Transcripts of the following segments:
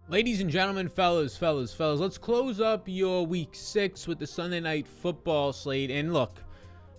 Ladies and gentlemen, fellas, let's close up your week 6 with the Sunday night football slate. And look,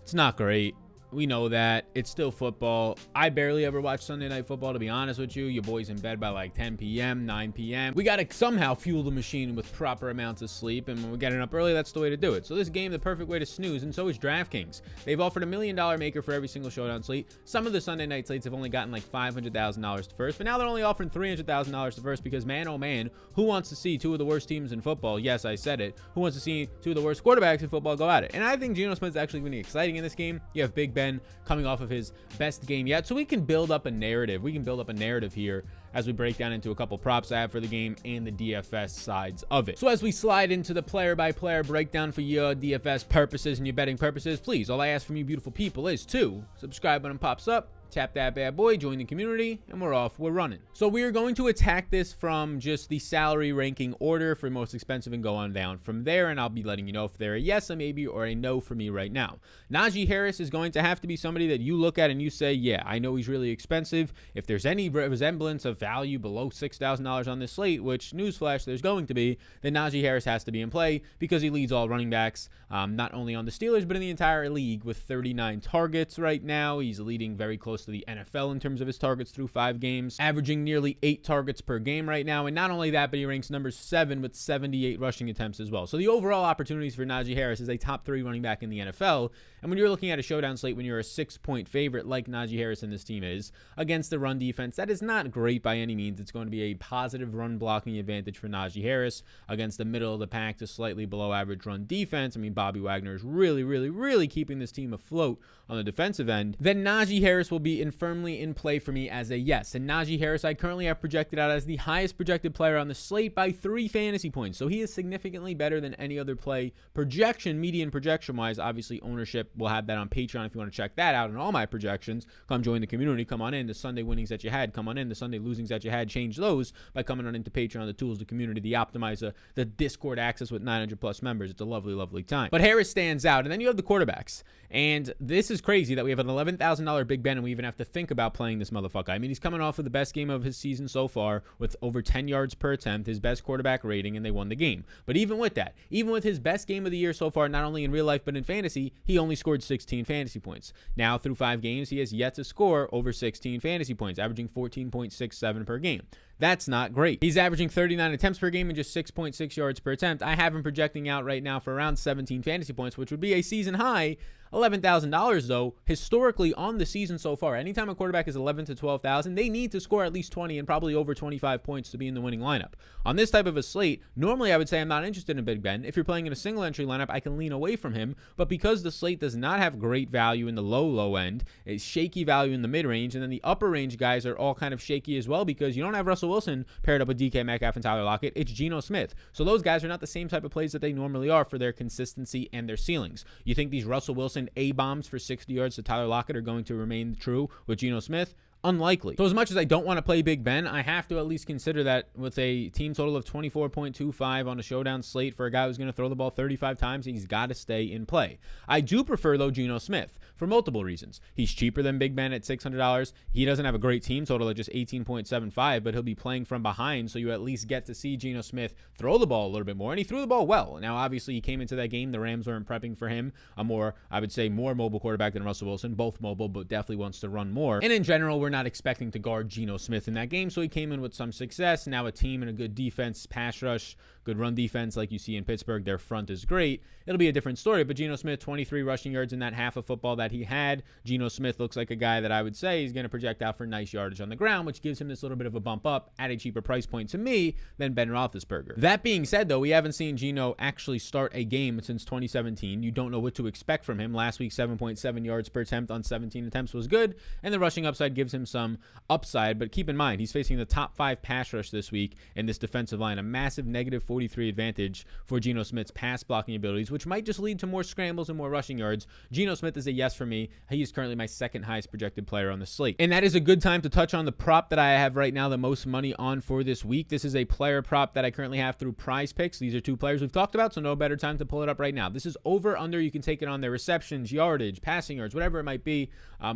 it's not great. We know that. It's still football. I barely ever watch Sunday night football, to be honest with you. Your boy's in bed by like 10 p.m., 9 p.m. We got to somehow fuel the machine with proper amounts of sleep. And when we're getting up early, that's the way to do it. So this game, the perfect way to snooze, and so is DraftKings. They've offered $1 million maker for every single Showdown slate. Some of the Sunday night slates have only gotten like $500,000 to first, but now they're only offering $300,000 to first because, man, oh man, who wants to see two of the worst teams in football? Yes, I said it. Who wants to see two of the worst quarterbacks in football go at it? And I think Geno Smith's actually going to be exciting in this game. You have Big Ben coming off of his best game yet, so we can build up a narrative. We can build up a narrative here as we break down into a couple props I have for the game and the DFS sides of it. So as we slide into the player-by-player breakdown for your DFS purposes and your betting purposes, please, all I ask from you beautiful people is to subscribe button pops up, tap that bad boy, join the community, and we're off. We're running. So we are going to attack this from just the salary ranking order for most expensive and go on down from there, and I'll be letting you know if they're a yes, a maybe, or a no for me right now. Najee Harris is going to have to be somebody that you look at and you say, yeah, I know he's really expensive. If there's any resemblance of value below $6,000 on this slate, which, newsflash, there's going to be, then Najee Harris has to be in play because he leads all running backs, not only on the Steelers, but in the entire league with 39 targets right now. He's leading very close to the NFL in terms of his targets through 5 games, averaging nearly 8 targets per game right now. And not only that, but he ranks number 7 with 78 rushing attempts as well. So the overall opportunities for Najee Harris is a top 3 running back in the NFL. And when you're looking at a showdown slate, when you're a 6-point favorite like Najee Harris and this team is against the run defense, that is not great by any means. It's going to be a positive run blocking advantage for Najee Harris against the middle of the pack to slightly below average run defense. I mean, Bobby Wagner is really keeping this team afloat on the defensive end. Then Najee Harris will be firmly in play for me as a yes. And Najee Harris, I currently have projected out as the highest projected player on the slate by 3 fantasy points. So he is significantly better than any other play projection, median projection wise. Obviously, ownership will have that on Patreon if you want to check that out and all my projections. Come join the community. Come on in. The Sunday winnings that you had, come on in. The Sunday losings that you had, change those by coming on into Patreon, the tools, the community, the optimizer, the Discord access with 900 plus members. It's a lovely time. But Harris stands out. And then you have the quarterbacks. And this is crazy that we have an $11,000 Big Ben and we even have to think about playing this motherfucker. I mean, he's coming off of the best game of his season so far with over 10 yards per attempt, his best quarterback rating, and they won the game. But even with that, even with his best game of the year so far, not only in real life but in fantasy, he only scored 16 fantasy points. Now, through 5 games, he has yet to score over 16 fantasy points, averaging 14.67 per game. That's not great. He's averaging 39 attempts per game and just 6.6 yards per attempt. I have him projecting out right now for around 17 fantasy points, which would be a season high. $11,000 though, historically on the season so far, anytime a quarterback is 11 to 12,000, they need to score at least 20 and probably over 25 points to be in the winning lineup. On this type of a slate, normally I would say I'm not interested in Big Ben. If you're playing in a single entry lineup, I can lean away from him, but because the slate does not have great value in the low end, it's shaky value in the mid range, and then the upper range guys are all kind of shaky as well because you don't have Russell Wilson paired up with DK Metcalf and Tyler Lockett. It's Geno Smith. So those guys are not the same type of plays that they normally are for their consistency and their ceilings. You think these Russell Wilson A-bombs for 60 yards to Tyler Lockett are going to remain true with Geno Smith? Unlikely. So as much as I don't want to play Big Ben, I have to at least consider that with a team total of 24.25 on a showdown slate for a guy who's going to throw the ball 35 times, he's got to stay in play. I do prefer, though, Geno Smith for multiple reasons. He's cheaper than Big Ben at $600. He doesn't have a great team total at just 18.75, but he'll be playing from behind, so you at least get to see Geno Smith throw the ball a little bit more, and he threw the ball well. Now, obviously, he came into that game. The Rams weren't prepping for him. I would say, more mobile quarterback than Russell Wilson. Both mobile, but definitely wants to run more. And in general, we're not expecting to guard Geno Smith in that game, so he came in with some success. Now a team and a good defense, pass rush, good run defense like you see in Pittsburgh. Their front is great. It'll be a different story, but Geno Smith, 23 rushing yards in that half of football that he had. Geno Smith looks like a guy that I would say is going to project out for nice yardage on the ground, which gives him this little bit of a bump up at a cheaper price point to me than Ben Roethlisberger. That being said, though, we haven't seen Geno actually start a game since 2017. You don't know what to expect from him. Last week, 7.7 yards per attempt on 17 attempts was good, and the rushing upside gives him some upside, but keep in mind, he's facing the top 5 pass rush this week in this defensive line, a massive negative 43 advantage for Geno Smith's pass blocking abilities, which might just lead to more scrambles and more rushing yards. Geno Smith is a yes for me. He is currently my second highest projected player on the slate. And that is a good time to touch on the prop that I have right now the most money on for this week. This is a player prop that I currently have through PrizePicks. These are 2 players we've talked about, so no better time to pull it up right now. This is over under. You can take it on their receptions, yardage, passing yards, whatever it might be,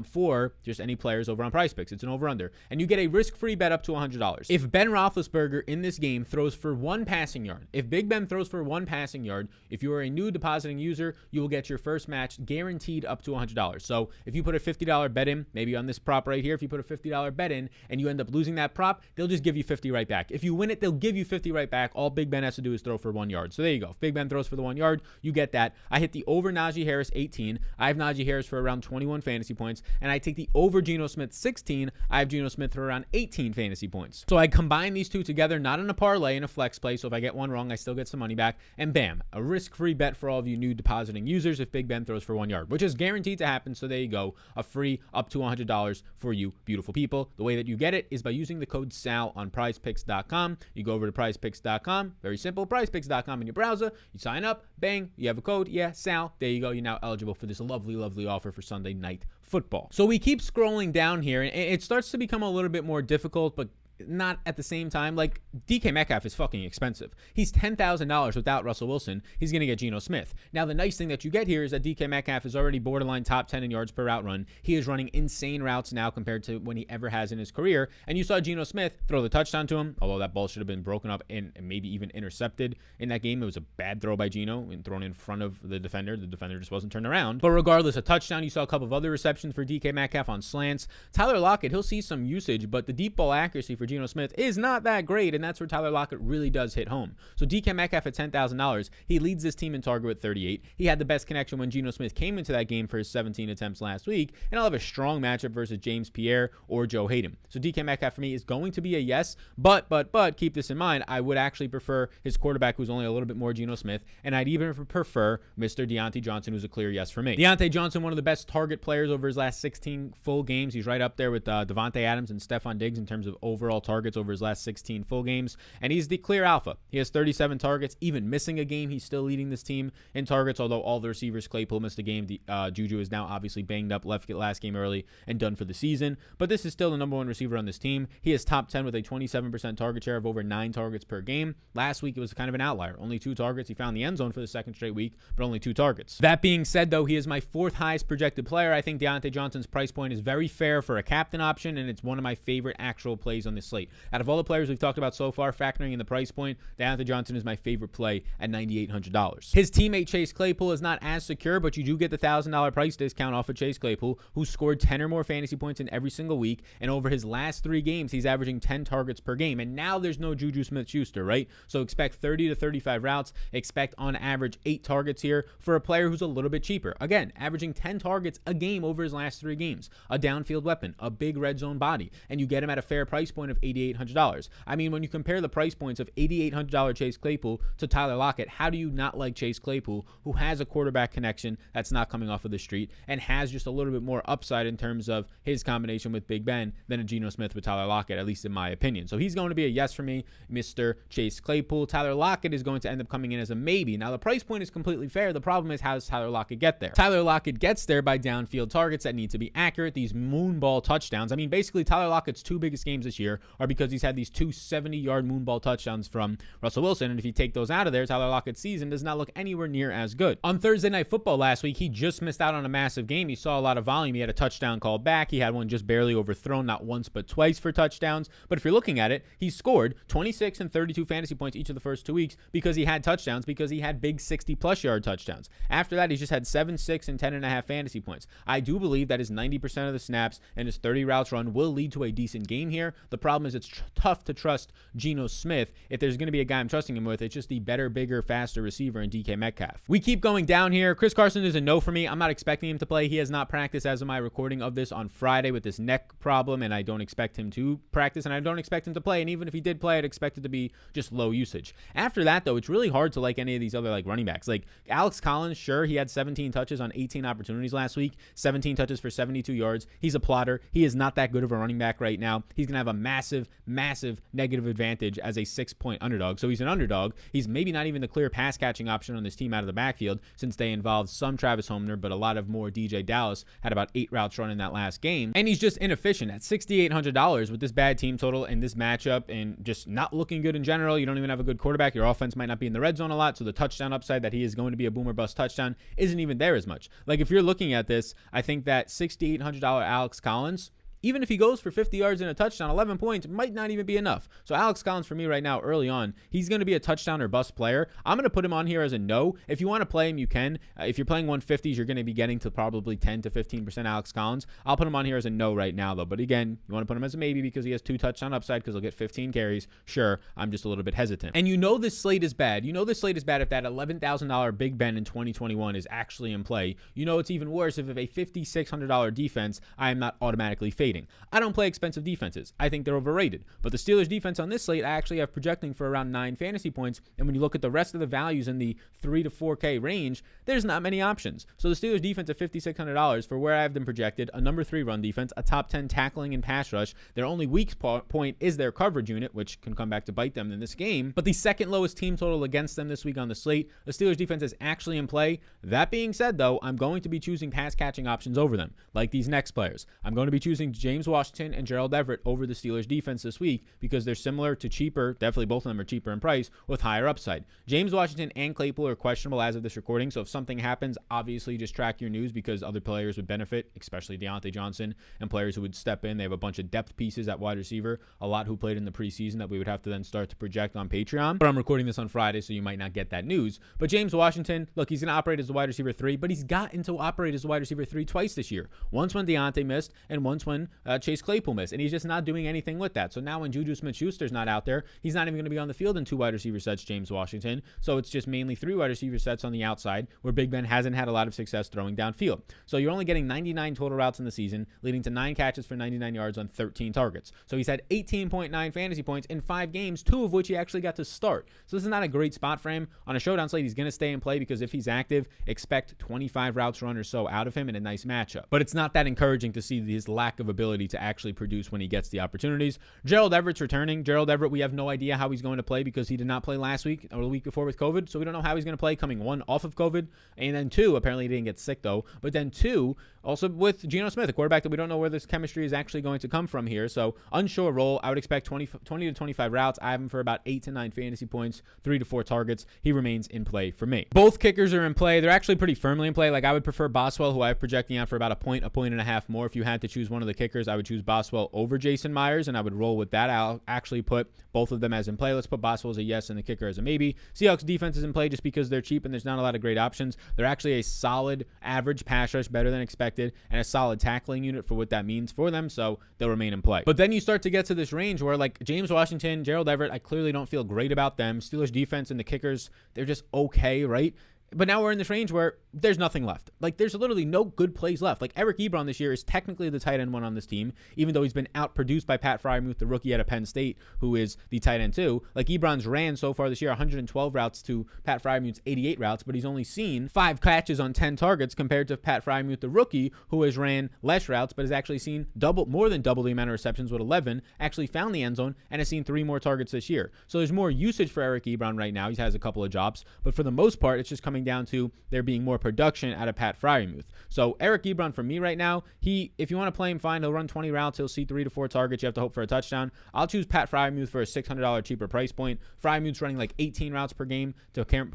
for just any players over on PrizePicks. PrizePicks. It's an over-under. And you get a risk-free bet up to $100. If Ben Roethlisberger in this game throws for 1 passing yard, if Big Ben throws for 1 passing yard, if you are a new depositing user, you will get your first match guaranteed up to $100. So if you put a $50 bet in, maybe on this prop right here, if you put a $50 bet in and you end up losing that prop, they'll just give you 50 right back. If you win it, they'll give you 50 right back. All Big Ben has to do is throw for 1 yard. So there you go. If Big Ben throws for the 1 yard, you get that. I hit the over Najee Harris 18. I have Najee Harris for around 21 fantasy points. And I take the over Geno Smith 16. I have Geno Smith for around 18 fantasy points. So I combine these two together, not in a parlay, in a flex play. So if I get one wrong, I still get some money back. And bam, a risk-free bet for all of you new depositing users if Big Ben throws for 1 yard, which is guaranteed to happen. So there you go. A free up to $100 for you beautiful people. The way that you get it is by using the code SAL on PrizePicks.com. You go over to PrizePicks.com. Very simple. PrizePicks.com in your browser. You sign up. Bang. You have a code. Yeah, SAL. There you go. You're now eligible for this lovely, lovely offer for Sunday Night Football. So we keep scrolling down here, and it starts to become a little bit more difficult, but not at the same time. Like, DK Metcalf is fucking expensive. He's $10,000 without Russell Wilson. He's going to get Geno Smith. Now, the nice thing that you get here is that DK Metcalf is already borderline top 10 in yards per route run. He is running insane routes now compared to when he ever has in his career. And you saw Geno Smith throw the touchdown to him, although that ball should have been broken up and maybe even intercepted in that game. It was a bad throw by Geno and thrown in front of the defender. The defender just wasn't turned around. But regardless, a touchdown. You saw a couple of other receptions for DK Metcalf on slants. Tyler Lockett, he'll see some usage, but the deep ball accuracy for Geno Smith is not that great, and that's where Tyler Lockett really does hit home. So DK Metcalf at $10,000, he leads this team in target with 38. He had the best connection when Geno Smith came into that game for his 17 attempts last week, and I'll have a strong matchup versus James Pierre or Joe Hayden. So DK Metcalf for me is going to be a yes, but keep this in mind, I would actually prefer his quarterback who's only a little bit more Geno Smith, and I'd even prefer Mr. Deontay Johnson, who's a clear yes for me. Deontay Johnson, one of the best target players over his last 16 full games. He's right up there with Devontae Adams and Stephon Diggs in terms of overall targets over his last 16 full games, and he's the clear alpha. He has 37 targets. Even missing a game, he's still leading this team in targets, although all the receivers, Claypool missed a game. Juju is now obviously banged up, left last game early and done for the season, but this is still the number 1 receiver on this team. He is top 10 with a 27% target share of over 9 targets per game. Last week, it was kind of an outlier. Only 2 targets. He found the end zone for the second straight week, but only 2 targets. That being said, though, he is my 4th highest projected player. I think Deontay Johnson's price point is very fair for a captain option, and it's one of my favorite actual plays on this slate. Out of all the players we've talked about so far, factoring in the price point, Deontay Johnson is my favorite play at $9,800. His teammate Chase Claypool is not as secure, but you do get the $1,000 price discount off of Chase Claypool, who scored 10 or more fantasy points in every single week, and over his last 3 games, he's averaging 10 targets per game, and now there's no Juju Smith-Schuster, right? So expect 30 to 35 routes, expect on average 8 targets here for a player who's a little bit cheaper. Again, averaging 10 targets a game over his last 3 games, a downfield weapon, a big red zone body, and you get him at a fair price point of $8,800. I mean, when you compare the price points of $8,800 Chase Claypool to Tyler Lockett, how do you not like Chase Claypool, who has a quarterback connection that's not coming off of the street and has just a little bit more upside in terms of his combination with Big Ben than a Geno Smith with Tyler Lockett, at least in my opinion. So he's going to be a yes for me, Mr. Chase Claypool. Tyler Lockett is going to end up coming in as a maybe. Now, the price point is completely fair. The problem is, how does Tyler Lockett get there? Tyler Lockett gets there by downfield targets that need to be accurate, these moonball touchdowns. I mean, basically, Tyler Lockett's 2 biggest games this year are because he's had these 2 70-yard moonball touchdowns from Russell Wilson, and if you take those out of there, Tyler Lockett's season does not look anywhere near as good. On Thursday Night Football last week, he just missed out on a massive game. He saw a lot of volume. He had a touchdown called back. He had one just barely overthrown, not once but twice for touchdowns. But if you're looking at it, he scored 26 and 32 fantasy points each of the first 2 weeks because he had touchdowns, because he had big 60-plus yard touchdowns. After that, he's just had 7, 6, and 10.5 fantasy points. I do believe that his 90% of the snaps and his 30 routes run will lead to a decent game here. The problem is it's tough to trust Geno Smith. If there's going to be a guy I'm trusting him with, it's just the better, bigger, faster receiver in DK Metcalf. We keep going down here. Chris Carson is a no for me. I'm not expecting him to play. He has not practiced as of my recording of this on Friday with this neck problem, and I don't expect him to practice, and I don't expect him to play. And even if he did play, I'd expect it to be just low usage. After that, though, it's really hard to like any of these other like running backs. Like Alex Collins, sure, he had 17 touches on 18 opportunities last week, 17 touches for 72 yards. He's a plotter. He is not that good of a running back right now. He's going to have a massive, massive negative advantage as a 6-point underdog. So he's an underdog. He's maybe not even the clear pass catching option on this team out of the backfield, since they involved some Travis Homer, but a lot of more DJ Dallas. Had about 8 routes run in that last game. And he's just inefficient at $6,800 with this bad team total and this matchup and just not looking good in general. You don't even have a good quarterback. Your offense might not be in the red zone a lot. So the touchdown upside that he is going to be a boomer bust touchdown isn't even there as much. Like if you're looking at this, I think that $6,800 Alex Collins even if he goes for 50 yards and a touchdown, 11 points might not even be enough. So Alex Collins for me right now, early on, he's going to be a touchdown or bust player. I'm going to put him on here as a no. If you want to play him, you can. If you're playing 150s, you're going to be getting to probably 10 to 15% Alex Collins. I'll put him on here as a no right now, though. But again, you want to put him as a maybe because he has 2 touchdown upside because he'll get 15 carries. Sure, I'm just a little bit hesitant. And you know this slate is bad. You know this slate is bad if that $11,000 Big Ben in 2021 is actually in play. You know it's even worse if a $5,600 defense I am not automatically fading. I don't play expensive defenses. I think they're overrated. But the Steelers defense on this slate I actually have projecting for around 9 fantasy points. And when you look at the rest of the values in the 3 to 4K range, there's not many options. So the Steelers defense at $5,600 for where I have them projected, a number 3 run defense, a top 10 tackling and pass rush. Their only weak point is their coverage unit, which can come back to bite them in this game. But the second lowest team total against them this week on the slate, the Steelers defense is actually in play. That being said, though, I'm going to be choosing pass catching options over them, like these next players. I'm going to be choosing James Washington and Gerald Everett over the Steelers defense this week because they're similar to cheaper, definitely both of them are cheaper in price with higher upside. James Washington and Claypool are questionable as of this recording, so if something happens, obviously just track your news because other players would benefit, especially Deontay Johnson and players who would step in. They have a bunch of depth pieces at wide receiver, a lot who played in the preseason that we would have to then start to project on Patreon. But I'm recording this on Friday, so you might not get that news. But James Washington, look, he's going to operate as the wide receiver 3, but he's gotten to operate as the wide receiver 3 twice this year. Once when Deontay missed and once when Chase Claypool missed, and he's just not doing anything with that. So now when Juju Smith-Schuster's not out there, he's not even going to be on the field in 2 wide receiver sets, James Washington. So it's just mainly 3 wide receiver sets on the outside where Big Ben hasn't had a lot of success throwing downfield. So you're only getting 99 total routes in the season, leading to 9 catches for 99 yards on 13 targets. So he's had 18.9 fantasy points in 5 games, 2 of which he actually got to start. So this is not a great spot for him. On a showdown slate, he's going to stay in play because if he's active, expect 25 routes run or so out of him in a nice matchup. But it's not that encouraging to see his lack of ability to actually produce when he gets the opportunities. Gerald Everett's returning. Gerald Everett, we have no idea how he's going to play because he did not play last week or the week before with COVID. So we don't know how he's going to play coming 1 off of COVID. And then 2, apparently he didn't get sick though. But then 2, also with Geno Smith, a quarterback that we don't know where this chemistry is actually going to come from here. So unsure role. I would expect 20 to 25 routes. I have him for about 8 to 9 fantasy points, 3 to 4 targets. He remains in play for me. Both kickers are in play. They're actually pretty firmly in play. Like I would prefer Boswell, who I have projecting out for about a point and a half more. If you had to choose one of the kickers, I would choose Boswell over Jason Myers, and I would roll with that. I'll actually put both of them as in play. Let's put Boswell as a yes and the kicker as a maybe. Seahawks defense is in play just because they're cheap and there's not a lot of great options. They're actually a solid average pass rush, better than expected, and a solid tackling unit for what that means for them, so they'll remain in play. But then you start to get to this range where like James Washington, Gerald Everett, I clearly don't feel great about them. Steelers defense and the kickers, they're just okay, right? But now we're in this range where there's nothing left. Like, there's literally no good plays left. Like, Eric Ebron this year is technically the tight end 1 on this team, even though he's been outproduced by Pat Freiermuth, the rookie out of Penn State, who is the tight end 2. Like, Ebron's ran so far this year 112 routes to Pat Freiermuth's 88 routes, but he's only seen 5 catches on 10 targets compared to Pat Freiermuth, the rookie, who has ran less routes, but has actually seen more than double the amount of receptions with 11, actually found the end zone, and has seen 3 more targets this year. So there's more usage for Eric Ebron right now. He has a couple of drops, but for the most part, it's just coming down to there being more production out of Pat Freiermuth. So Eric Ebron for me right now, if you want to play him, fine. He'll run 20 routes. He'll see 3 to 4 targets. You have to hope for a touchdown. I'll choose Pat Freiermuth for a $600 cheaper price point. Freiermuth's running like 18 routes per game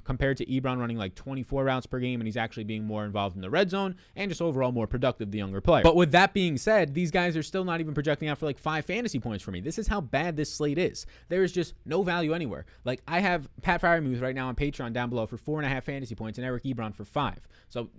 compared to Ebron running like 24 routes per game, and he's actually being more involved in the red zone and just overall more productive, the younger player. But with that being said, these guys are still not even projecting out for like 5 fantasy points for me. This is how bad this slate is. There is just no value anywhere. Like, I have Pat Freiermuth right now on Patreon down below for 4.5 fantasy points and Eric Ebron for 5. So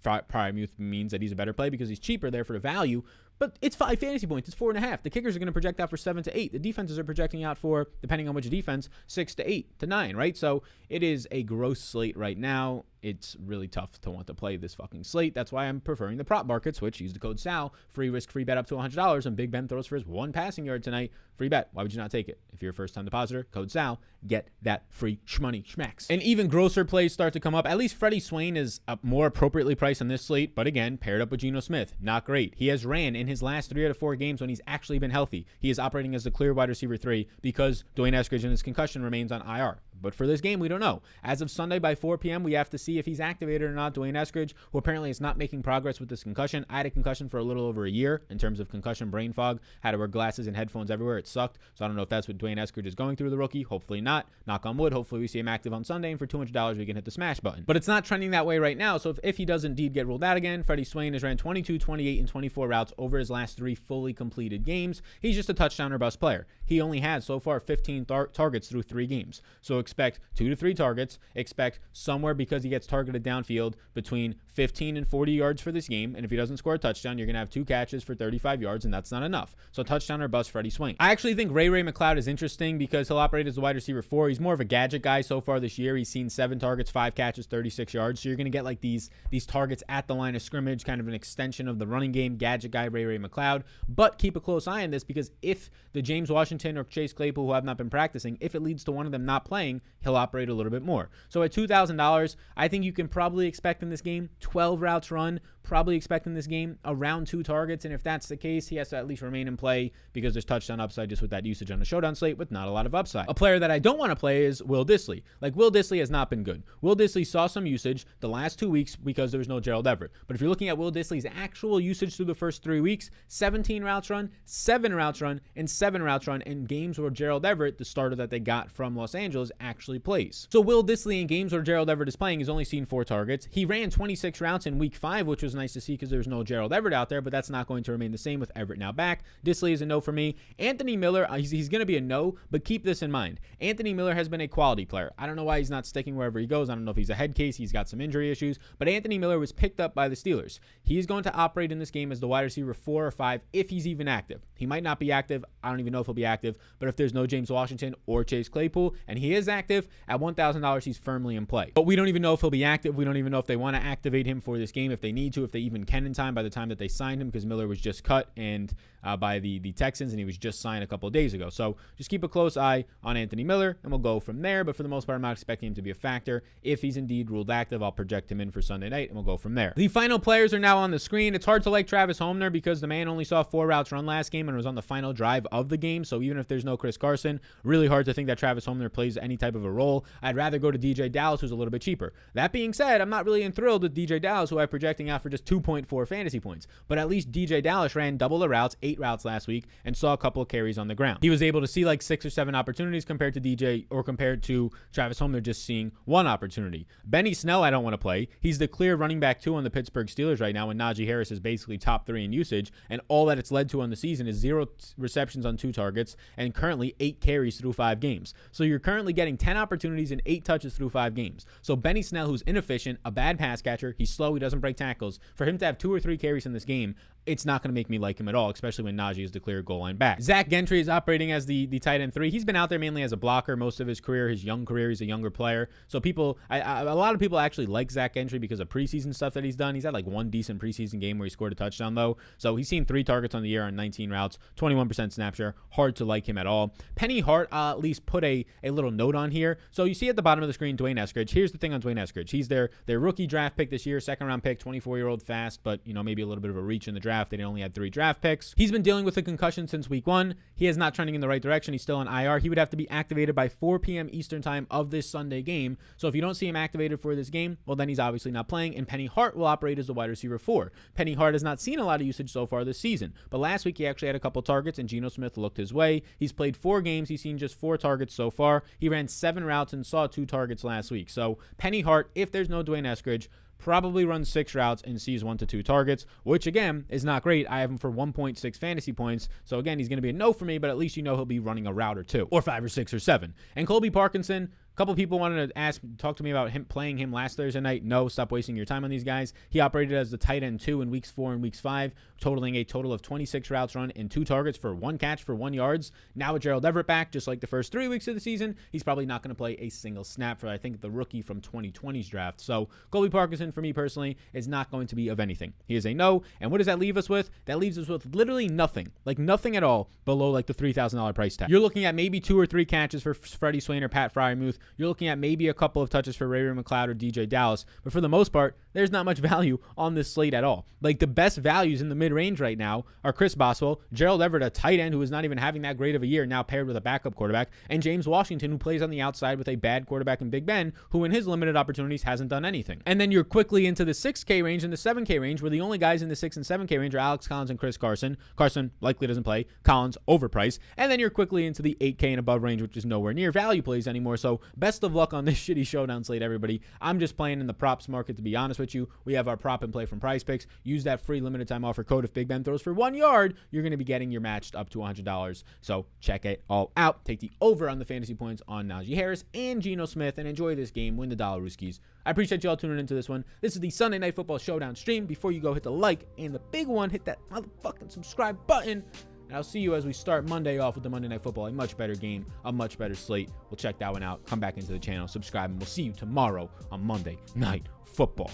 Freiermuth means that he's a better play because he's cheaper there for the value. But it's 5 fantasy points. It's 4.5. The kickers are going to project out for 7 to 8. The defenses are projecting out for, depending on which defense, 6 to 8 to 9, right? So it is a gross slate right now. It's really tough to want to play this fucking slate. That's why I'm preferring the prop markets, which use the code SAL. Free risk, free bet up to $100. And Big Ben throws for his 1 passing yard tonight. Free bet. Why would you not take it? If you're a first-time depositor, code SAL. Get that free shmoney schmacks. And even grosser plays start to come up. At least Freddie Swain is more appropriately priced on this slate. But again, paired up with Geno Smith. Not great. He has ran in his last 3 out of 4 games when he's actually been healthy. He is operating as the clear wide receiver 3 because Dwayne Eskridge and his concussion remains on IR. But for this game, we don't know. As of Sunday by 4 p.m., we have to see if he's activated or not. Dwayne Eskridge, who apparently is not making progress with this concussion. I had a concussion for a little over a year in terms of concussion brain fog. Had to wear glasses and headphones everywhere. It sucked. So I don't know if that's what Dwayne Eskridge is going through, the rookie. Hopefully not. Knock on wood. Hopefully we see him active on Sunday, and for $200 we can hit the smash button. But it's not trending that way right now. So if he does indeed get ruled out again, Freddie Swain has ran 22, 28, and 24 routes over his last 3 fully completed games. He's just a touchdown or bust player. He only had so far 15 targets through 3 games. So expect 2 to 3 targets. Expect somewhere, because he gets targeted downfield, between 15 and 40 yards for this game. And if he doesn't score a touchdown, you're going to have 2 catches for 35 yards, and that's not enough. So touchdown or bust Freddie Swain. I actually think Ray McCloud is interesting because he'll operate as a wide receiver 4. He's more of a gadget guy so far this year. He's seen 7 targets, 5 catches, 36 yards. So you're going to get like these targets at the line of scrimmage, kind of an extension of the running game, gadget guy Ray McCloud. But keep a close eye on this, because if the James Washington or Chase Claypool, who have not been practicing, if it leads to one of them not playing, he'll operate a little bit more. So at $2,000, I think you can probably expect in this game 12 routes run, probably expect in this game around 2 targets. And if that's the case, he has to at least remain in play, because there's touchdown upside just with that usage on the showdown slate with not a lot of upside. A player that I don't want to play is Will Dissly. Like, Will Dissly has not been good. Will Dissly saw some usage the last 2 weeks because there was no Gerald Everett. But if you're looking at Will Dissly's actual usage through the first 3 weeks, 17 routes run, 7 routes run, and 7 routes run in games where Gerald Everett, the starter that they got from Los Angeles, actually plays. So Will Dissly in games where Gerald Everett is playing has only seen 4 targets. He ran 26 routes in week 5, which was nice to see because there's no Gerald Everett out there, but that's not going to remain the same with Everett now back. Dissly is a no for me. Anthony Miller, he's going to be a no, but keep this in mind. Anthony Miller has been a quality player. I don't know why he's not sticking wherever he goes. I don't know if he's a head case. He's got some injury issues, but Anthony Miller was picked up by the Steelers. He's going to operate in this game as the wide receiver 4 or 5 if he's even active. He might not be active. I don't even know if he'll be active, but if there's no James Washington or Chase Claypool and he is active, at $1,000, he's firmly in play. But we don't even know if he'll be active. We don't even know if they want to activate him for this game, if they need to, if they even can in time by the time that they signed him, because Miller was just cut and by the Texans, and he was just signed a couple of days ago. So just keep a close eye on Anthony Miller, and we'll go from there. But for the most part, I'm not expecting him to be a factor. If he's indeed ruled active, I'll project him in for Sunday night, and we'll go from there. The final players are now on the screen. It's hard to like Travis Homer because the man only saw 4 routes run last game and was on the final drive of the game. So even if there's no Chris Carson, really hard to think that Travis Homer plays any type of a role. I'd rather go to DJ Dallas, who's a little bit cheaper. That being said, I'm not really enthralled with DJ Dallas, who I'm projecting out for just 2.4 fantasy points. But at least DJ Dallas ran double the routes, 8 routes last week, and saw a couple of carries on the ground. He was able to see like 6 or 7 opportunities compared to Travis Homer just seeing 1 opportunity. Benny Snell, I don't want to play. He's the clear running back 2 on the Pittsburgh Steelers right now, when Najee Harris is basically top 3 in usage, and all that it's led to on the season is 0 receptions on 2 targets, and currently 8 carries through 5 games. So you're currently getting 10 opportunities and 8 touches through 5 games. So Benny Snell, who's inefficient, a bad pass catcher, he's slow, he doesn't break tackles, for him to have 2 or 3 carries in this game, it's not going to make me like him at all, especially when Najee is the clear goal line back. Zach Gentry is operating as the tight end 3. He's been out there mainly as a blocker most of his career, his young career. He's a younger player. So a lot of people actually like Zach Gentry because of preseason stuff that he's done. He's had like 1 decent preseason game where he scored a touchdown though. So he's seen 3 targets on the year on 19 routes, 21% snap share. Hard to like him at all. Penny Hart, I'll at least put a little note on here. So you see at the bottom of the screen, Dwayne Eskridge. Here's the thing on Dwayne Eskridge. He's their rookie draft pick this year, 2nd round pick, 24-year-old fast, but maybe a little bit of a reach in the draft. They only had 3 draft picks. He's been dealing with a concussion since week 1. He is not trending in the right direction. He's still on IR. He would have to be activated by 4 p.m. Eastern time of this Sunday game. So if you don't see him activated for this game, well, then he's obviously not playing, and Penny Hart will operate as the wide receiver 4. Penny Hart has not seen a lot of usage so far this season, but last week he actually had a couple targets, and Geno Smith looked his way. He's played 4 games. He's seen just 4 targets so far. He ran 7 routes and saw 2 targets last week. So Penny Hart, if there's no Dwayne Eskridge, probably runs 6 routes and sees 1 to 2 targets, which again is not great. I have him for 1.6 fantasy points. So again, he's going to be a no for me, but at least he'll be running a route or 2, or 5 or 6 or 7. And Colby Parkinson, a couple people wanted to talk to me about him playing him last Thursday night. No, stop wasting your time on these guys. He operated as the tight end 2 in weeks 4 and weeks 5, totaling a total of 26 routes run and 2 targets for 1 catch for 1 yards. Now with Gerald Everett back, just like the first 3 weeks of the season, he's probably not going to play a single snap for, I think, the rookie from 2020's draft. So Colby Parkinson, for me personally, is not going to be of anything. He is a no. And what does that leave us with? That leaves us with literally nothing, like nothing at all below like the $3,000 price tag. You're looking at maybe 2 or 3 catches for Freddie Swain or Pat Freiermuth, you're looking at maybe a couple of touches for Ray McLeod or DJ Dallas. But for the most part, there's not much value on this slate at all. Like, the best values in the mid-range right now are Chris Boswell, Gerald Everett, a tight end who is not even having that great of a year, now paired with a backup quarterback, and James Washington, who plays on the outside with a bad quarterback in Big Ben, who in his limited opportunities hasn't done anything. And then you're quickly into the 6K range and the 7K range, where the only guys in the 6 and 7K range are Alex Collins and Chris Carson. Carson likely doesn't play. Collins overpriced. And then you're quickly into the 8K and above range, which is nowhere near value plays anymore. So best of luck on this shitty showdown slate, everybody. I'm just playing in the props market, to be honest with you. We have our prop and play from PrizePicks. Use that free limited time offer code. If Big Ben throws for 1 yard, you're going to be getting your matched up to $100. So check it all out. Take the over on the fantasy points on Najee Harris and Geno Smith and enjoy this game. Win the dollar Rooskies. I appreciate you all tuning into this one. This is the Sunday Night Football Showdown stream. Before you go, hit the like and the big one, hit that motherfucking subscribe button. And I'll see you as we start Monday off with the Monday Night Football. A much better game, a much better slate. We'll check that one out. Come back into the channel, subscribe, and we'll see you tomorrow on Monday Night Football.